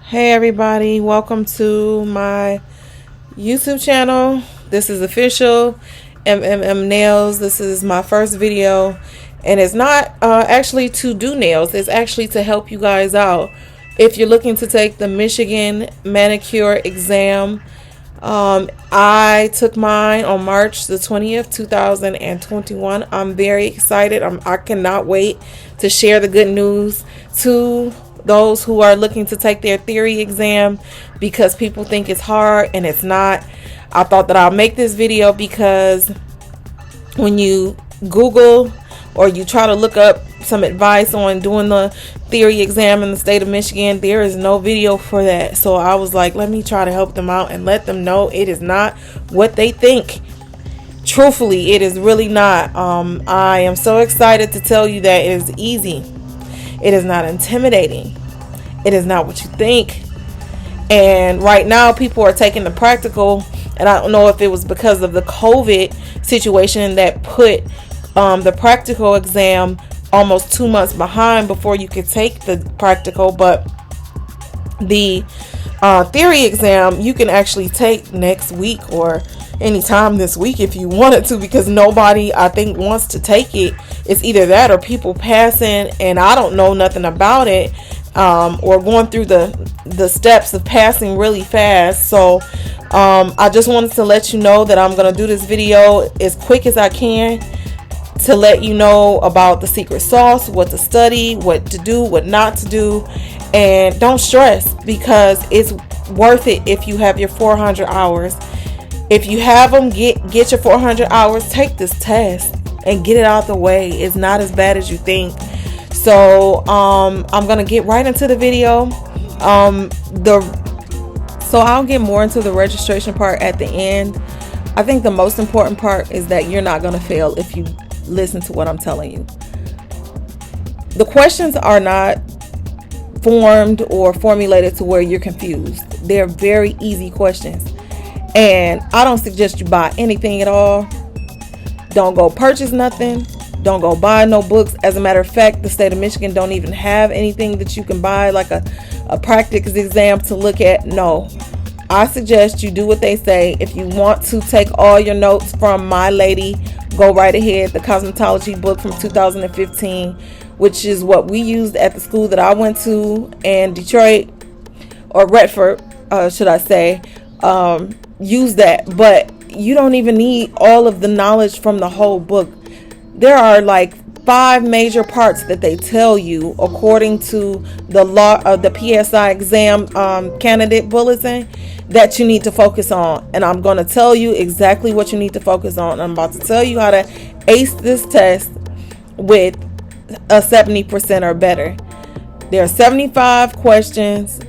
Hey everybody, welcome to my YouTube channel. This is official Nails. This is my first video, and it's not actually to do nails. It's actually to help you guys out if you're looking to take the Michigan manicure exam. I took mine on March the 20th 2021. I'm very excited. I cannot wait to share the good news to those who are looking to take their theory exam, because people think it's hard and it's not. I thought that I'll make this video because when you Google or you try to look up some advice on doing the theory exam in the state of Michigan, there is no video for that. So I was like, let me try to help them out and let them know it is not what they think. Truthfully, it is really not. I am so excited to tell you that it is easy. It is not intimidating. It is not what you think. And right now people are taking the practical, and I don't know if it was because of the COVID situation that put the practical exam almost 2 months behind before you could take the practical, but the theory exam you can actually take next week or anytime this week if you wanted to, because nobody, I think, wants to take it. It's either that or people passing, and I don't know nothing about it, or going through the steps of passing really fast. So I just wanted to let you know that I'm going to do this video as quick as I can to let you know about the secret sauce, what to study, what to do, what not to do. And don't stress, because it's worth it if you have your 400 hours. If you have them, get your 400 hours, take this test and get it out the way. It's not as bad as you think. So I'm gonna get right into the video. So I'll get more into the registration part at the end. I think the most important part is that you're not gonna fail if you listen to what I'm telling you. The questions are not formed or formulated to where you're confused. They're very easy questions. And I don't suggest you buy anything at all. Don't go purchase nothing. Don't go buy no books. As a matter of fact, the state of Michigan don't even have anything that you can buy, like a practice exam to look at. No. I suggest you do what they say. If you want to take all your notes from My Lady, go right ahead. The cosmetology book from 2015, which is what we used at the school that I went to in Detroit, or Redford, should I say. Use that, but you don't even need all of the knowledge from the whole book. There are like 5 major parts that they tell you according to the law of the PSI exam candidate bulletin that you need to focus on, and I'm going to tell you exactly what you need to focus on. I'm about to tell you how to ace this test with a 70% or better. There are 75 questions.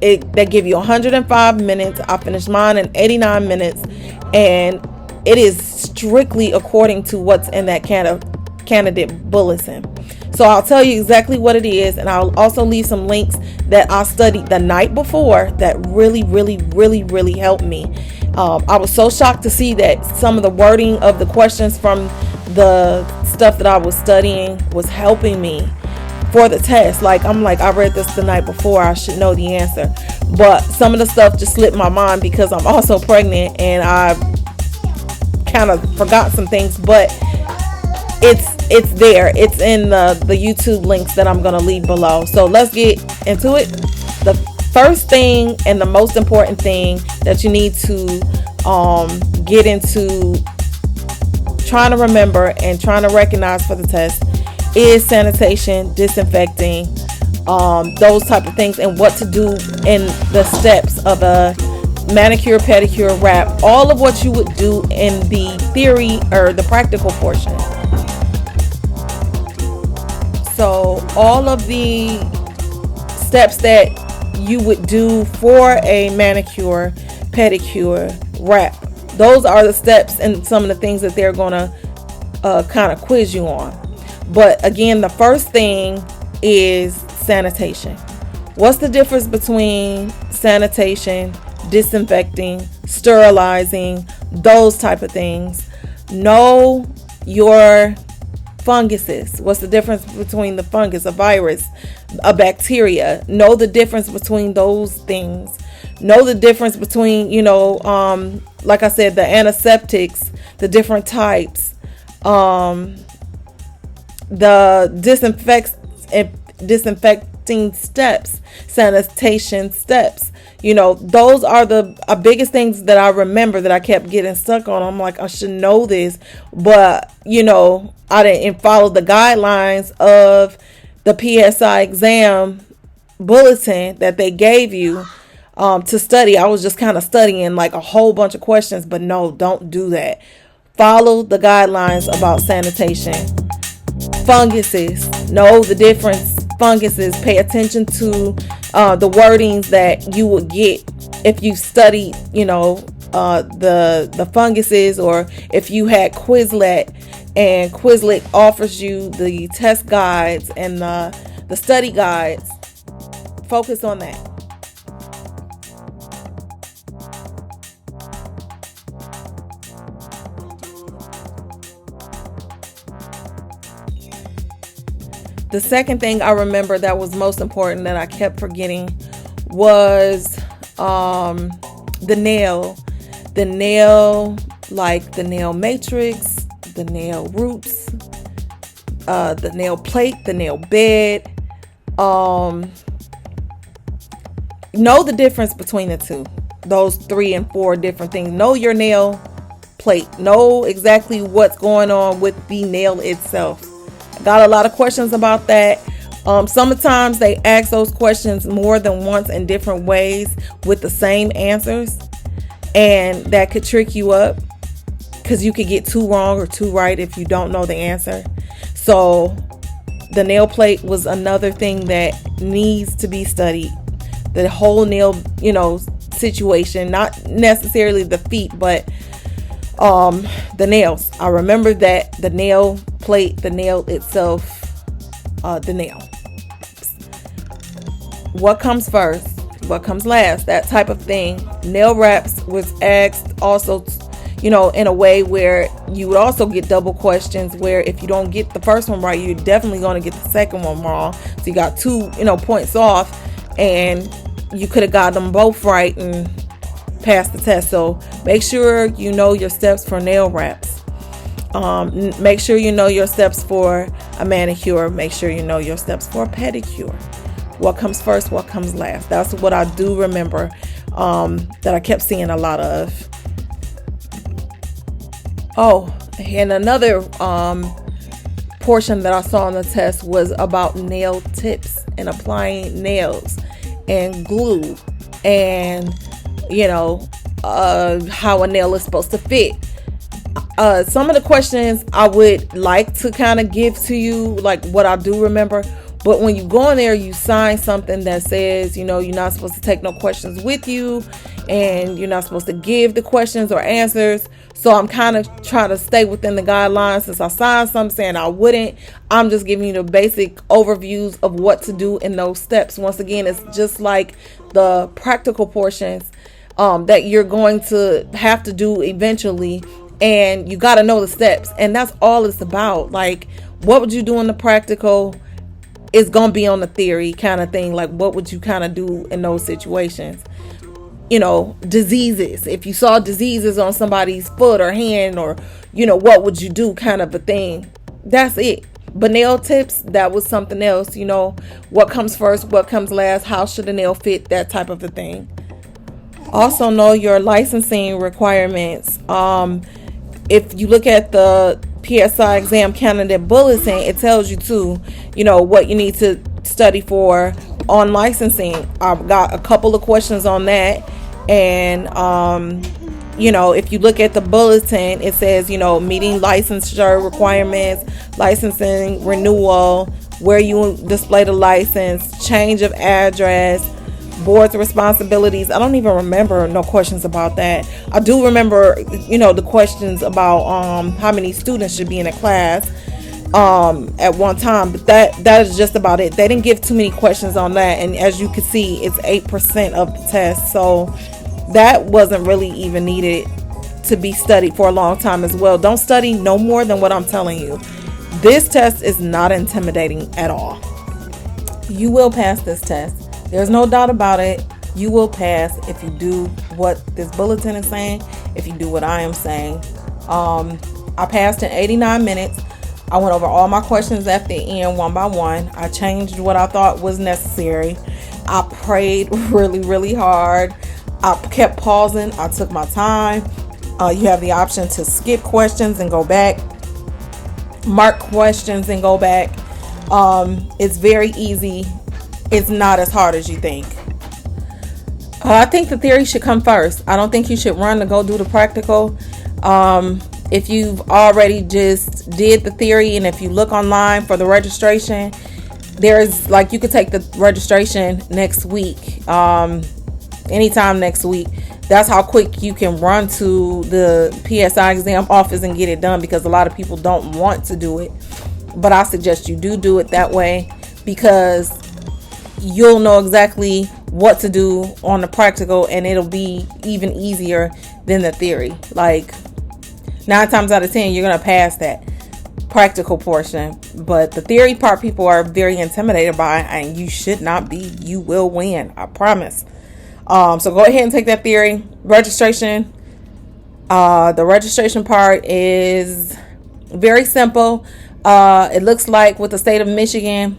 They give you 105 minutes. I finished mine in 89 minutes, and it is strictly according to what's in that candidate bulletin. So I'll tell you exactly what it is, and I'll also leave some links that I studied the night before that really helped me. I was so shocked to see that some of the wording of the questions from the stuff that I was studying was helping me for the test. I'm like, I read this the night before, I should know the answer, but some of the stuff just slipped my mind because I'm also pregnant and I kind of forgot some things, but it's there. It's in the YouTube links that I'm going to leave below. So let's get into it. The first thing and the most important thing that you need to get into trying to remember and trying to recognize for the test is sanitation, disinfecting, those type of things, and what to do in the steps of a manicure, pedicure, wrap, all of what you would do in the theory or the practical portion. So all of the steps that you would do for a manicure, pedicure, wrap, those are the steps and some of the things that they're going to kind of quiz you on. But again, the first thing is sanitation. What's the difference between sanitation, disinfecting, sterilizing, those type of things? Know your funguses. What's the difference between the fungus, a virus, a bacteria? Know the difference between those things. Know the difference between, like I said, the antiseptics, the different types, the disinfecting steps, sanitation steps. Those are the biggest things that I remember that I kept getting stuck on. I'm like, I should know this, but I didn't follow the guidelines of the PSI exam bulletin that they gave you to study. I was just kind of studying like a whole bunch of questions, but no, don't do that. Follow the guidelines about sanitation. Funguses, know the difference. Funguses, pay attention to the wordings that you would get if you studied, the funguses, or if you had Quizlet, and Quizlet offers you the test guides and the study guides. Focus on that. The second thing I remember that was most important that I kept forgetting was the nail, like the nail matrix, the nail roots, the nail plate, the nail bed. Know the difference between the two, those 3 and 4 different things. Know your nail plate. Know exactly what's going on with the nail itself. Got a lot of questions about that. Sometimes they ask those questions more than once in different ways with the same answers, and that could trick you up because you could get 2 wrong or 2 right if you don't know the answer. So the nail plate was another thing that needs to be studied. The whole nail, situation, not necessarily the feet, but the nails. I remember that the nail plate, the nail itself, the nail. What comes first? What comes last? That type of thing. Nail wraps was asked also, in a way where you would also get double questions, where if you don't get the first one right, you're definitely going to get the second one wrong. So you got 2, points off, and you could have got them both right and pass the test. So make sure you know your steps for nail wraps. Make sure you know your steps for a manicure. Make sure you know your steps for a pedicure. What comes first, what comes last? That's what I do remember, that I kept seeing a lot of. Oh, and another portion that I saw on the test was about nail tips and applying nails and glue, and how a nail is supposed to fit. Some of the questions I would like to kind of give to you, like what I do remember, but when you go in there, you sign something that says, you're not supposed to take no questions with you, and you're not supposed to give the questions or answers. So I'm kind of trying to stay within the guidelines. Since I signed something saying I wouldn't, I'm just giving you the basic overviews of what to do in those steps. Once again, it's just like the practical portions that you're going to have to do eventually, and you got to know the steps, and that's all it's about. Like, what would you do in the practical is going to be on the theory kind of thing. Like, what would you kind of do in those situations? Diseases. If you saw diseases on somebody's foot or hand, or what would you do kind of a thing. That's it. But nail tips, that was something else. What comes first, what comes last, how should a nail fit, that type of a thing. Also know your licensing requirements. If you look at the PSI exam candidate bulletin, it tells you too, what you need to study for on licensing. I've got a couple of questions on that. And, if you look at the bulletin, it says, meeting licensure requirements, licensing renewal, where you display the license, change of address, board's responsibilities. I don't even remember no questions about that. I do remember, the questions about how many students should be in a class at one time, but that is just about it. They didn't give too many questions on that, and as you can see, it's 8% of the test, so that wasn't really even needed to be studied for a long time as well. Don't study no more than what I'm telling you. This test is not intimidating at all. You will pass this test. There's no doubt about it. You will pass if you do what this bulletin is saying, if you do what I am saying. I passed in 89 minutes. I went over all my questions at the end one by one. I changed what I thought was necessary. I prayed really, really hard. I kept pausing. I took my time. You have the option to skip questions and go back, mark questions and go back. It's very easy. It's not as hard as you think. I think the theory should come first. I don't think you should run to go do the practical. If you've already just did the theory, and if you look online for the registration, there's like, you could take the registration next week, anytime next week. That's how quick you can run to the PSI exam office and get it done, because a lot of people don't want to do it. But I suggest you do it that way, because you'll know exactly what to do on the practical, and it'll be even easier than the theory. Like 9 times out of 10, you're going to pass that practical portion. But the theory part, people are very intimidated by, and you should not be. You will win, I promise. So go ahead and take that theory. Registration. The registration part is very simple. It looks like with the state of Michigan,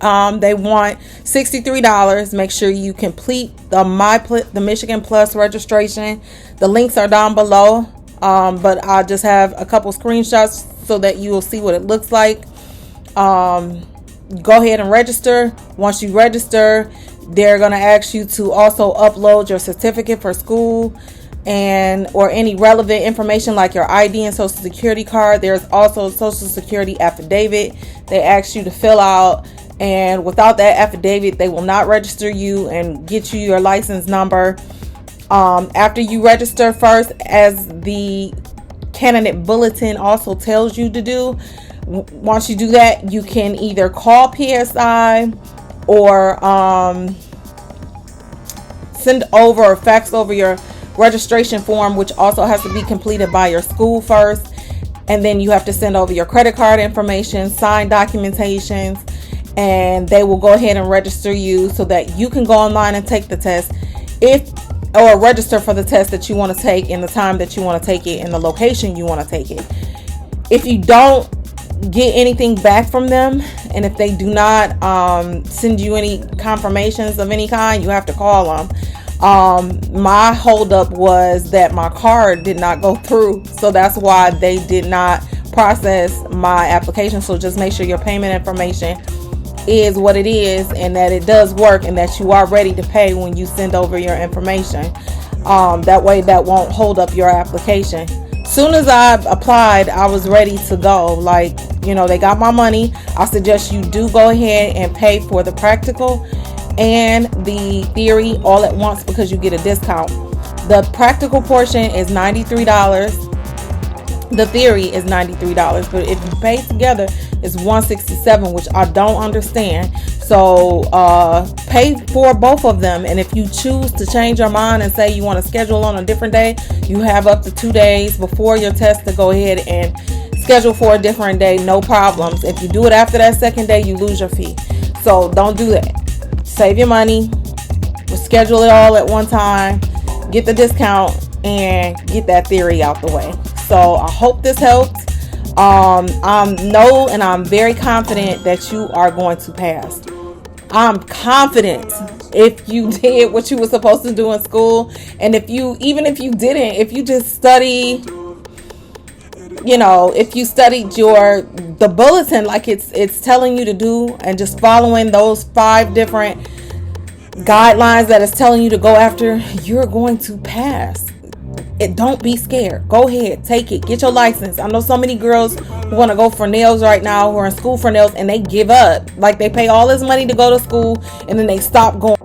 they want $63. Make sure you complete the Michigan Plus registration. The links are down below. But I just have a couple screenshots so that you will see what it looks like. Go ahead and register. Once you register, they're going to ask you to also upload your certificate for school or any relevant information like your ID and social security card. There's also a social security affidavit they ask you to fill out. And without that affidavit, they will not register you and get you your license number. After you register first, as the candidate bulletin also tells you to do, once you do that, you can either call PSI or send over or fax over your registration form, which also has to be completed by your school first. And then you have to send over your credit card information, signed documentations, and they will go ahead and register you so that you can go online and take the test, or register for the test that you want to take in the time that you want to take it and the location you want to take it. If you don't get anything back from them, and if they do not send you any confirmations of any kind, you have to call them. My holdup was that my card did not go through, so that's why they did not process my application. So just make sure your payment information is what it is, and that it does work, and that you are ready to pay when you send over your information. That way that won't hold up your application. Soon as I applied, I was ready to go. Like, they got my money. I suggest you do go ahead and pay for the practical and the theory all at once, because you get a discount. The practical portion is $93. The theory is $93, but if you pay together, it's $167, which I don't understand. So pay for both of them, and if you choose to change your mind and say you want to schedule on a different day, you have up to 2 days before your test to go ahead and schedule for a different day. No problems. If you do it after that second day, you lose your fee. So don't do that. Save your money. Schedule it all at one time. Get the discount and get that theory out the way. So I hope this helped. I'm very confident that you are going to pass. I'm confident if you did what you were supposed to do in school, and even if you didn't, if you just study, if you studied the bulletin like it's telling you to do, and just following those 5 different guidelines that it's telling you to go after, you're going to pass. Don't be scared. Go ahead, take it, get your license. I know so many girls who want to go for nails right now, who are in school for nails, and they give up. Like, they pay all this money to go to school, and then they stop going.